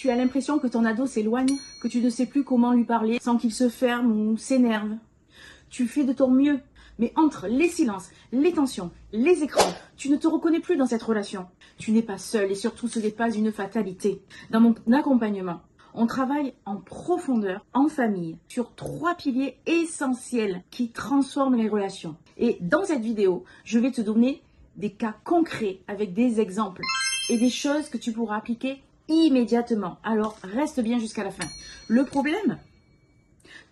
Tu as l'impression que ton ado s'éloigne, que tu ne sais plus comment lui parler sans qu'il se ferme ou s'énerve. Tu fais de ton mieux, mais entre les silences, les tensions, les écrans, tu ne te reconnais plus dans cette relation. Tu n'es pas seul et surtout ce n'est pas une fatalité. Dans mon accompagnement, on travaille en profondeur, en famille, sur 3 piliers essentiels qui transforment les relations. Et dans cette vidéo, je vais te donner des cas concrets avec des exemples et des choses que tu pourras appliquer immédiatement. Alors, reste bien jusqu'à la fin. Le problème,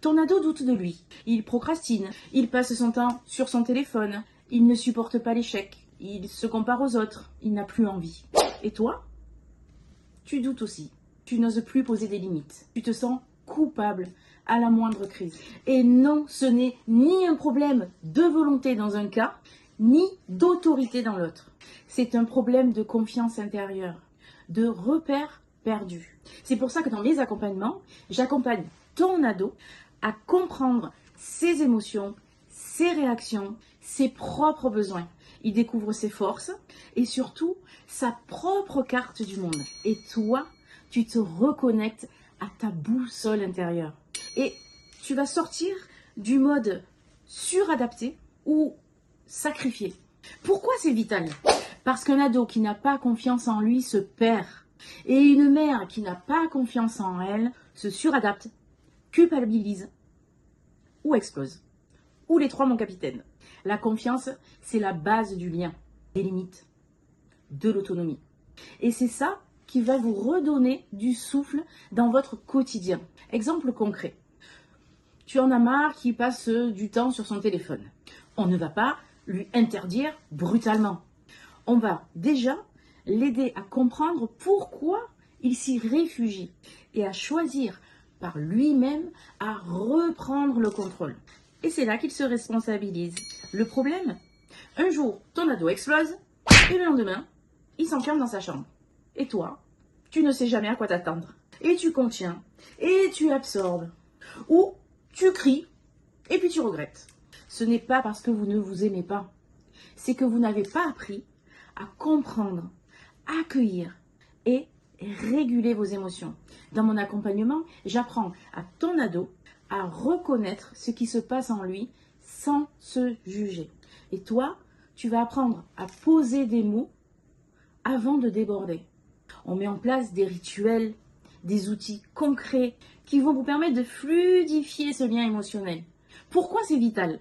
ton ado doute de lui. Il procrastine, il passe son temps sur son téléphone, il ne supporte pas l'échec, il se compare aux autres, il n'a plus envie. Et toi, tu doutes aussi. Tu n'oses plus poser des limites. Tu te sens coupable à la moindre crise. Et non, ce n'est ni un problème de volonté dans un cas, ni d'autorité dans l'autre. C'est un problème de confiance intérieure, de repères perdus. C'est pour ça que dans mes accompagnements, j'accompagne ton ado à comprendre ses émotions, ses réactions, ses propres besoins. Il découvre ses forces et surtout sa propre carte du monde. Et toi, tu te reconnectes à ta boussole intérieure. Et tu vas sortir du mode suradapté ou sacrifié. Pourquoi c'est vital? Parce qu'un ado qui n'a pas confiance en lui se perd. Et une mère qui n'a pas confiance en elle se suradapte, culpabilise ou explose. Ou les 3, mon capitaine. La confiance, c'est la base du lien, des limites, de l'autonomie. Et c'est ça qui va vous redonner du souffle dans votre quotidien. Exemple concret. Tu en as marre qu'il passe du temps sur son téléphone. On ne va pas lui interdire brutalement. On va déjà l'aider à comprendre pourquoi il s'y réfugie et à choisir par lui-même à reprendre le contrôle. Et c'est là qu'il se responsabilise. Le problème, un jour, ton ado explose et le lendemain, il s'enferme dans sa chambre. Et toi, tu ne sais jamais à quoi t'attendre. Et tu contiens, et tu absorbes, ou tu cries, et puis tu regrettes. Ce n'est pas parce que vous ne vous aimez pas, c'est que vous n'avez pas appris à comprendre, accueillir et réguler vos émotions. Dans mon accompagnement, j'apprends à ton ado à reconnaître ce qui se passe en lui sans se juger. Et toi, tu vas apprendre à poser des mots avant de déborder. On met en place des rituels, des outils concrets qui vont vous permettre de fluidifier ce lien émotionnel. Pourquoi c'est vital?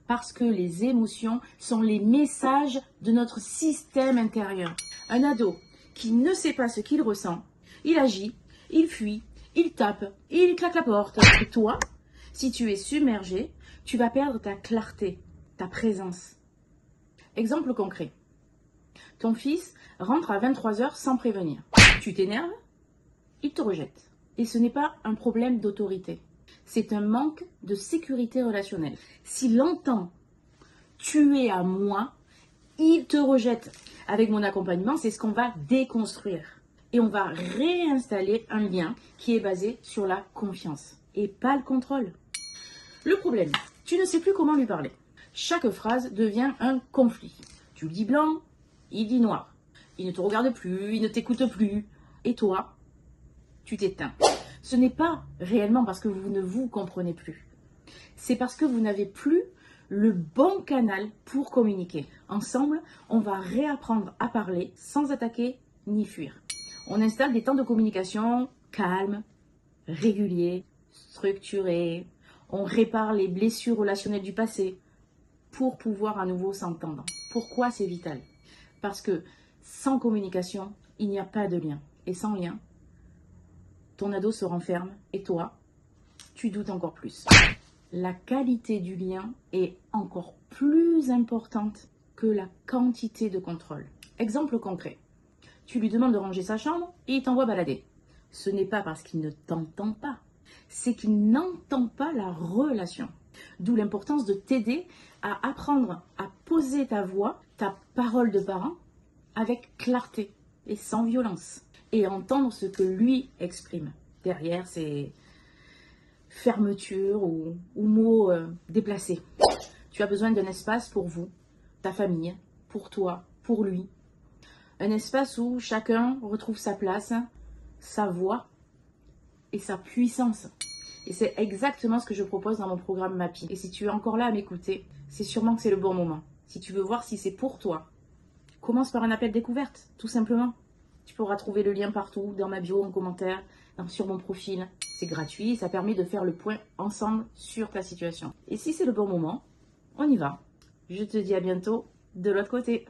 Parce que les émotions sont les messages de notre système intérieur. Un ado qui ne sait pas ce qu'il ressent, il agit, il fuit, il tape, il claque la porte. Et toi, si tu es submergé, tu vas perdre ta clarté, ta présence. Exemple concret. Ton fils rentre à 23h sans prévenir. Tu t'énerves, il te rejette. Et ce n'est pas un problème d'autorité. C'est un manque de sécurité relationnelle. S'il entend « tu es à moi », il te rejette. Avec mon accompagnement, c'est ce qu'on va déconstruire. Et on va réinstaller un lien qui est basé sur la confiance et pas le contrôle. Le problème, tu ne sais plus comment lui parler. Chaque phrase devient un conflit. Tu lui dis blanc, il dit noir. Il ne te regarde plus, il ne t'écoute plus. Et toi, tu t'éteins. Ce n'est pas réellement parce que vous ne vous comprenez plus. C'est parce que vous n'avez plus le bon canal pour communiquer. Ensemble, on va réapprendre à parler sans attaquer ni fuir. On installe des temps de communication calmes, réguliers, structurés. On répare les blessures relationnelles du passé pour pouvoir à nouveau s'entendre. Pourquoi c'est vital? Parce que sans communication, il n'y a pas de lien. Et sans lien, ton ado se renferme et toi, tu doutes encore plus. La qualité du lien est encore plus importante que la quantité de contrôle. Exemple concret. Tu lui demandes de ranger sa chambre et il t'envoie balader. Ce n'est pas parce qu'il ne t'entend pas, c'est qu'il n'entend pas la relation. D'où l'importance de t'aider à apprendre à poser ta voix, ta parole de parent, avec clarté et sans violence. Et entendre ce que lui exprime. Derrière, c'est fermeture ou mots déplacés. Tu as besoin d'un espace pour vous, ta famille, pour toi, pour lui. Un espace où chacun retrouve sa place sa voix et sa puissance. Et c'est exactement ce que je propose dans mon programme MAPI. Et si tu es encore là à m'écouter, c'est sûrement que c'est le bon moment. Si tu veux voir si c'est pour toi, commence par un appel découverte, tout simplement. Tu pourras trouver le lien partout, dans ma bio, en commentaire, sur mon profil. C'est gratuit et ça permet de faire le point ensemble sur ta situation. Et si c'est le bon moment, on y va. Je te dis à bientôt de l'autre côté.